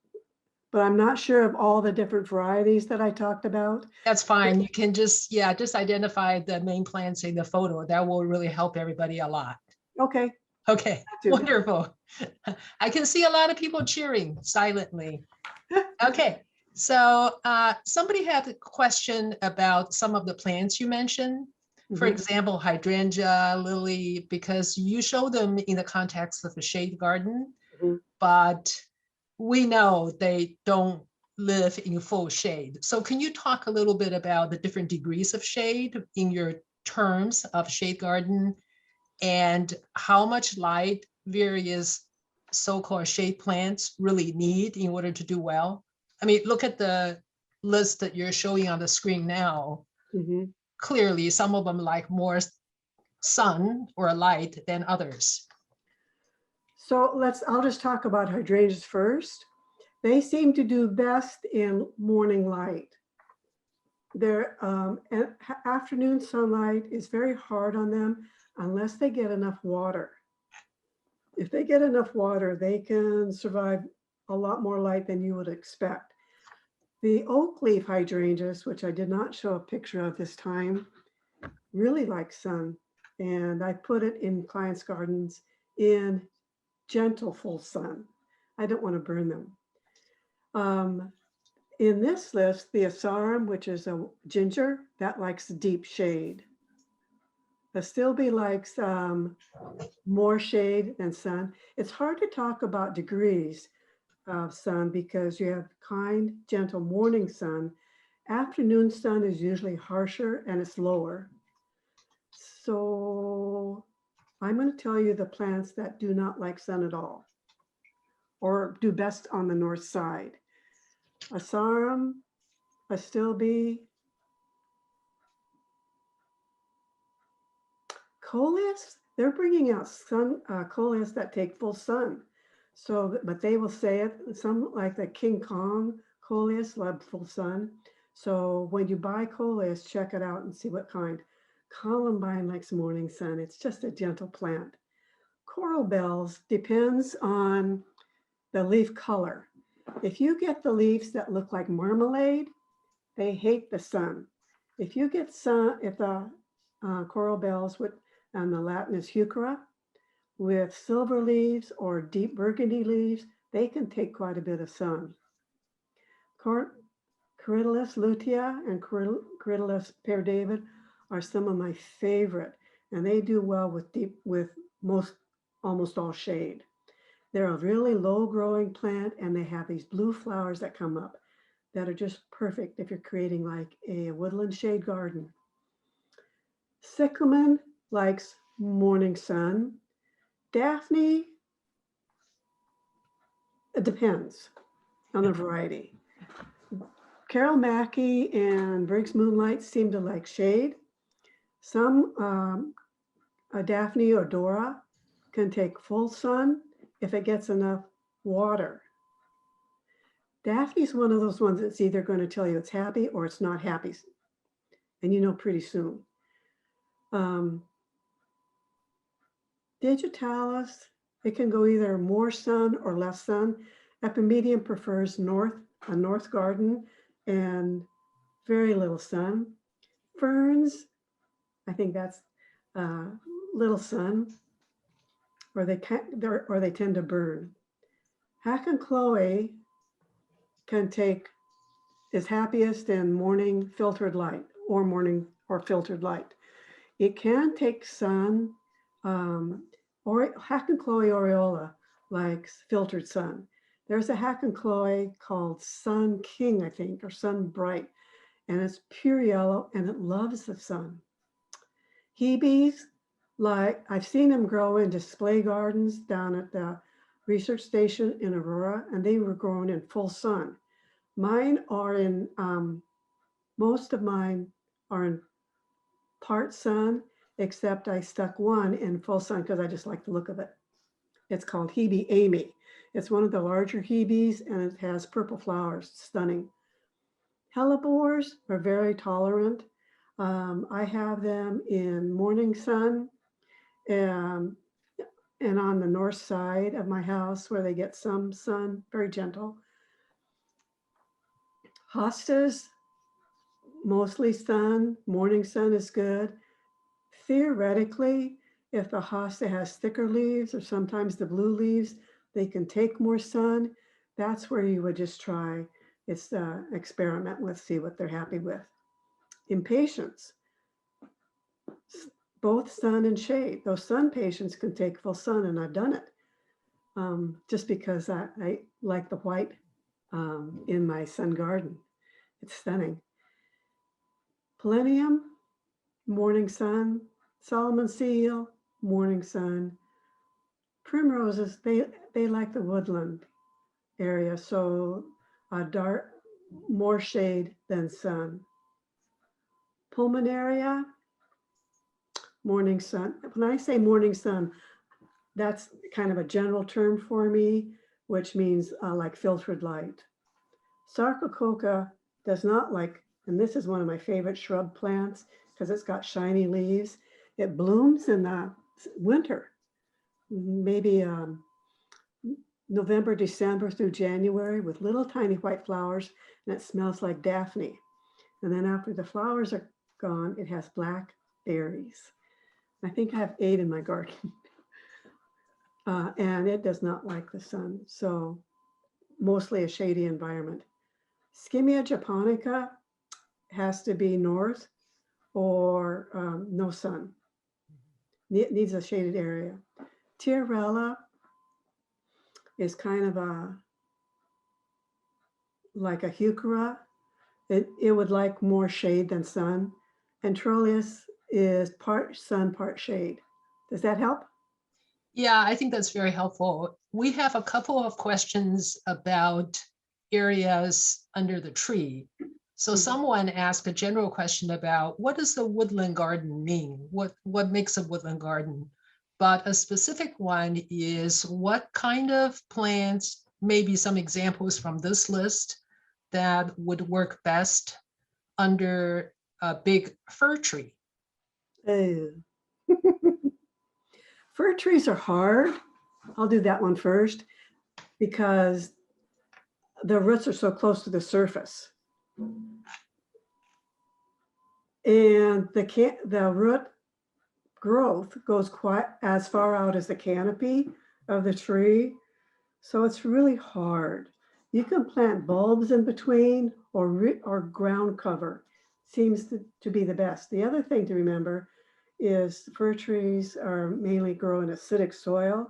but I'm not sure of all the different varieties that I talked about. That's fine. You can just identify the main plants in the photo. That will really help everybody a lot. Okay. Okay, wonderful. I can see a lot of people cheering silently. Okay, so somebody had a question about some of the plants you mentioned. For example, hydrangea, lily, because you show them in the context of a shade garden, but we know they don't live in full shade. So can you talk a little bit about the different degrees of shade in your terms of shade garden, and how much light various so-called shade plants really need in order to do well? I mean, look at the list that you're showing on the screen now. Clearly, some of them like more sun or light than others. So I'll just talk about hydrangeas first. They seem to do best in morning light. Their afternoon sunlight is very hard on them unless they get enough water. If they get enough water, they can survive a lot more light than you would expect. The oak leaf hydrangeas, which I did not show a picture of this time, really like sun. And I put it in clients' gardens in gentle full sun. I don't want to burn them. In this list, the asarum, which is a ginger, that likes deep shade. The stilby likes more shade than sun. It's hard to talk about degrees of sun because you have kind, gentle morning sun. Afternoon sun is usually harsher and it's lower. So I'm going to tell you the plants that do not like sun at all or do best on the north side. Asarum, astilbe, coleus, they're bringing out sun coleus that take full sun. So, but they will say it, some like the King Kong coleus love full sun. So when you buy coleus, check it out and see what kind. Columbine likes morning sun. It's just a gentle plant. Coral bells depends on the leaf color. If you get the leaves that look like marmalade, they hate the sun. If you get sun, if the coral bells, and the Latin is heuchera, with silver leaves or deep burgundy leaves. They can take quite a bit of sun. Corydalus lutea and Corydalus pear David are some of my favorite, and they do well with almost all shade. They're a really low growing plant, and they have these blue flowers that come up that are just perfect if you're creating like a woodland shade garden. Cyclamen likes morning sun. Daphne, it depends on the variety. Carol Mackey and Briggs Moonlight seem to like shade. Some Daphne or Dora can take full sun if it gets enough water. Daphne's one of those ones that's either going to tell you it's happy or it's not happy. And you know pretty soon. Digitalis, it can go either more sun or less sun. Epimedium prefers a north garden and very little sun. Ferns, I think that's little sun, or they tend to burn. Hack and Chloe is happiest in morning filtered light or filtered light. It can take sun, or Hack and Chloe aureola likes filtered sun. There's a Hack and Chloe called Sun King, I think, or Sun Bright, and it's pure yellow and it loves the sun. Hebes, like I've seen them grow in display gardens down at the research station in Aurora, and they were grown in full sun. Most of mine are in part sun, except I stuck one in full sun because I just like the look of it. It's called Hebe Amy. It's one of the larger Hebes, and it has purple flowers, stunning. Hellebores are very tolerant. I have them in morning sun and on the north side of my house where they get some sun, very gentle. Hostas, mostly sun, morning sun is good. Theoretically, if the hosta has thicker leaves or sometimes the blue leaves, they can take more sun. That's where you would just try, it's experiment with, see what they're happy with. Impatiens, both sun and shade. Those sun patients can take full sun, and I've done it just because I like the white in my sun garden. It's stunning. Polonium, morning sun. Solomon seal, morning sun. Primroses, they like the woodland area, so more shade than sun. Pulmonaria, morning sun. When I say morning sun, that's kind of a general term for me, which means like filtered light. Sarcococa does not like, and this is one of my favorite shrub plants because it's got shiny leaves. It blooms in the winter, maybe November, December through January with little tiny white flowers, and it smells like Daphne. And then after the flowers are gone, it has black berries. I think I have 8 in my garden. And it does not like the sun, so mostly a shady environment. Skimmia japonica has to be north or no sun. It needs a shaded area. Tiarella is kind of like a heuchera. It would like more shade than sun. And Trollius is part sun, part shade. Does that help? Yeah, I think that's very helpful. We have a couple of questions about areas under the tree. So someone asked a general question about what does the woodland garden mean? What makes a woodland garden? But a specific one is what kind of plants, maybe some examples from this list that would work best under a big fir tree. Fir trees are hard. I'll do that one first because the roots are so close to the surface. And the growth goes quite as far out as the canopy of the tree. So it's really hard. You can plant bulbs in between or ground cover seems to be the best. The other thing to remember is fir trees are mainly grow in acidic soil.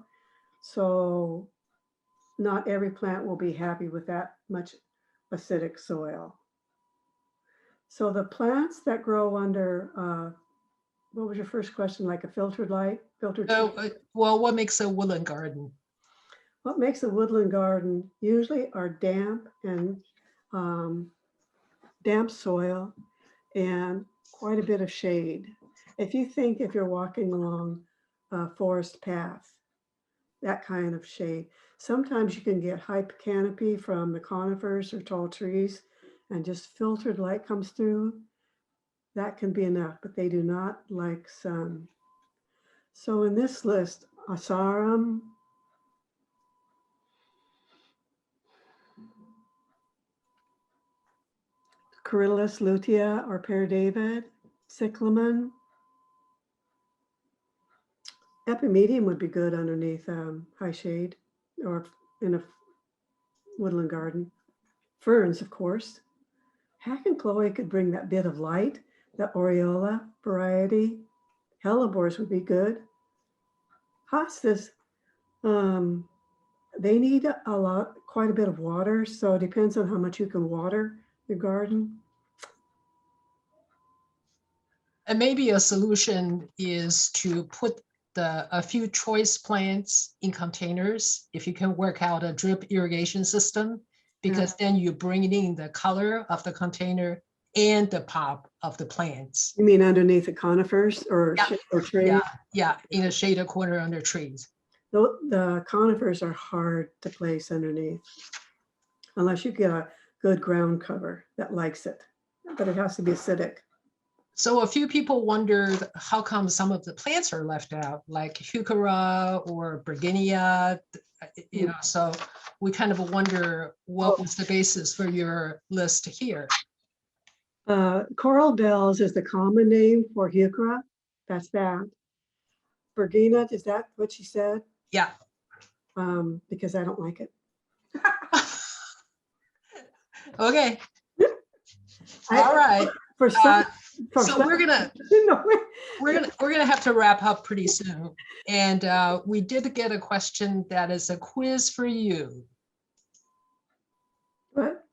So not every plant will be happy with that much acidic soil. So the plants that grow under, what was your first question? Like a filtered light, filtered So, shade? well, what makes a woodland garden? What makes a woodland garden usually are damp and damp soil and quite a bit of shade. If you're walking along a forest path, that kind of shade. Sometimes you can get high canopy from the conifers or tall trees and just filtered light comes through. That can be enough, but they do not like sun. So in this list, Asarum, Coryllis lutea or Pear David, cyclamen, epimedium would be good underneath high shade or in a woodland garden. Ferns, of course. Hack and Chloe could bring that bit of light. The Aureola variety. Hellebores would be good. Hostas, they need quite a bit of water. So it depends on how much you can water your garden. And maybe a solution is to put a few choice plants in containers, if you can work out a drip irrigation system, because then you bring in the color of the container and the pop of the plants. You mean underneath the conifers or trees? Yeah, in a shaded corner under trees. The conifers are hard to place underneath unless you get a good ground cover that likes it, but it has to be acidic. So a few people wondered how come some of the plants are left out, like heuchera or Berginia, you know, so we kind of wonder what was the basis for your list here. Coral bells is the common name for heuchera. That's that. Bergina, is that what she said? Yeah. Because I don't like it. Okay. All right. For some, so we're gonna have to wrap up pretty soon, and we did get a question that is a quiz for you. What?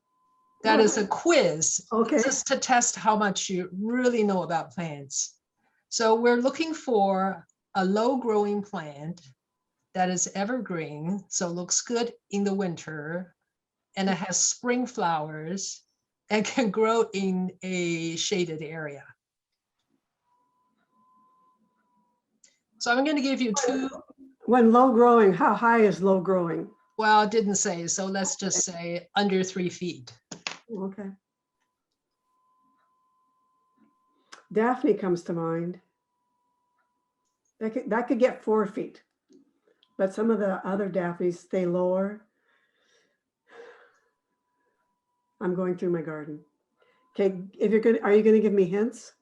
That is a quiz. Okay. This is to test how much you really know about plants. So we're looking for a low-growing plant that is evergreen, so looks good in the winter, and it has spring flowers and can grow in a shaded area. So I'm going to give you two. When low growing, how high is low growing? Well, it didn't say, so let's just say under 3 feet. Okay. Daphne comes to mind. That could get 4 feet, but some of the other Daphnes stay lower. I'm going through my garden. Okay, are you gonna give me hints?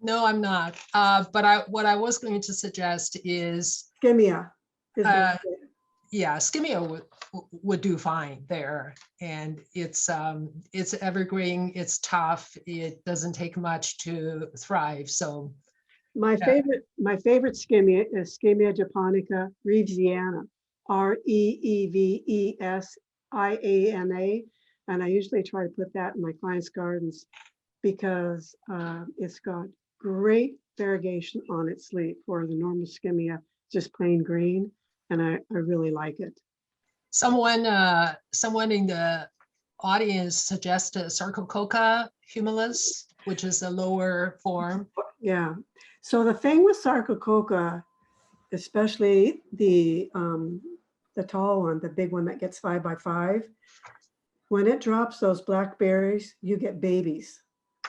No, I'm not. But what I was going to suggest is Skimmia. Yeah, skimmia would do fine there, and it's evergreen. It's tough. It doesn't take much to thrive. So my favorite skimmia is Skimmia japonica reevesiana, Reevesiana, and I usually try to put that in my clients' gardens because it's got great variegation on its leaf, where the normal skimmia just plain green, and I really like it. Someone in the audience suggested Sarcococca humilis, which is a lower form. Yeah. So the thing with Sarcococca, especially the tall one, the big one that gets 5 by 5, when it drops those black berries, you get babies.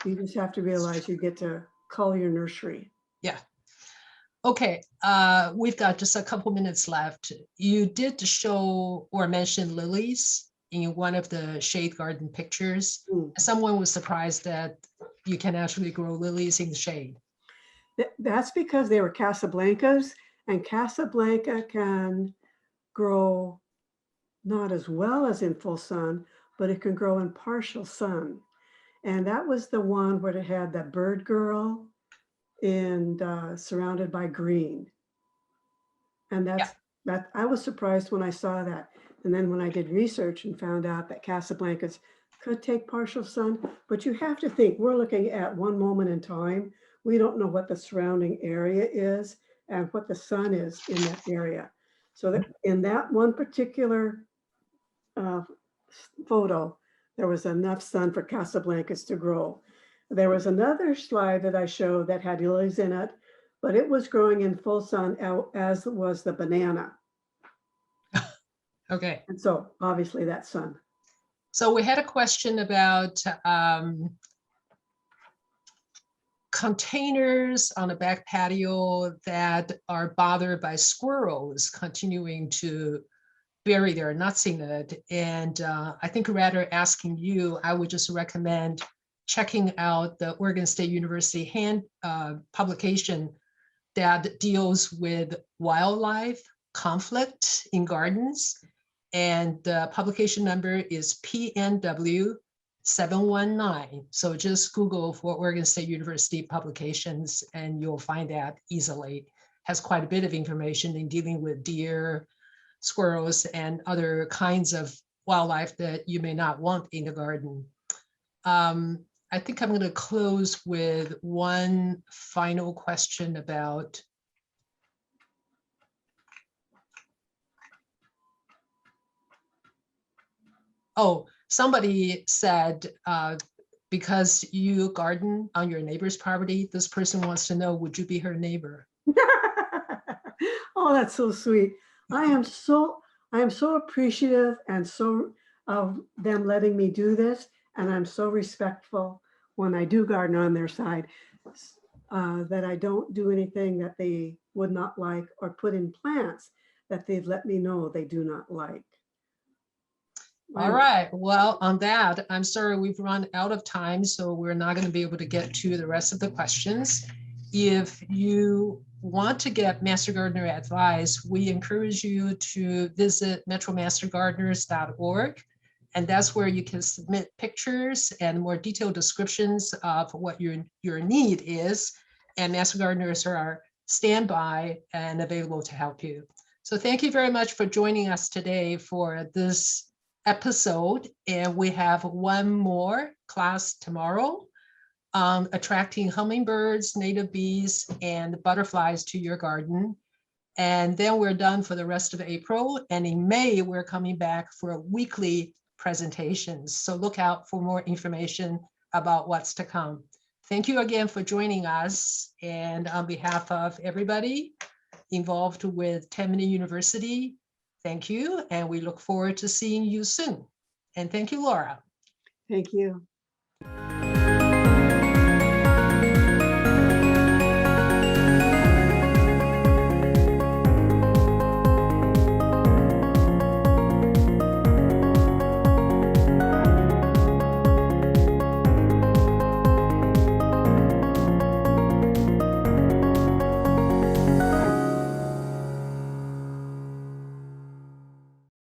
You just have to realize you get to cull your nursery. Yeah. Okay, we've got just a couple minutes left. You did show or mention lilies in one of the shade garden pictures. Someone was surprised that you can actually grow lilies in the shade. That's because they were Casablancas, and Casablanca can grow not as well as in full sun, but it can grow in partial sun. And that was the one where it had that bird girl and surrounded by green. And Yeah. that I was surprised when I saw that. And then when I did research and found out that Casablancas could take partial sun, but you have to think we're looking at one moment in time. We don't know what the surrounding area is and what the sun is in that area. So that in that one particular uh, photo, there was enough sun for Casablancas to grow. There was another slide that I showed that had lilies in it, but it was growing in full sun, as was the banana. Okay. And so obviously that's sun. So we had a question about containers on the back patio that are bothered by squirrels continuing to bury their nuts in it. And I think rather asking you, I would just recommend checking out the Oregon State University hand publication that deals with wildlife conflict in gardens. And the publication number is PNW 719. So just Google for Oregon State University publications and you'll find that easily. Has quite a bit of information in dealing with deer, squirrels, and other kinds of wildlife that you may not want in the garden. I think I'm going to close with one final question about somebody said, because you garden on your neighbor's property, this person wants to know, would you be her neighbor? Oh, that's so sweet. I am so appreciative and so of them letting me do this. And I'm so respectful when I do garden on their side, that I don't do anything that they would not like or put in plants that they've let me know they do not like. All right. Well, on that, I'm sorry we've run out of time, so we're not going to be able to get to the rest of the questions. If you want to get Master Gardener advice, we encourage you to visit metromastergardeners.org. And that's where you can submit pictures and more detailed descriptions of what your need is. And Master Gardeners are standby and available to help you. So thank you very much for joining us today for this episode. And we have one more class tomorrow on attracting hummingbirds, native bees, and butterflies to your garden. And then we're done for the rest of April. And in May, we're coming back for weekly presentations. So look out for more information about what's to come. Thank you again for joining us. And on behalf of everybody involved with Tammany University, thank you. And we look forward to seeing you soon. And thank you, Laura. Thank you.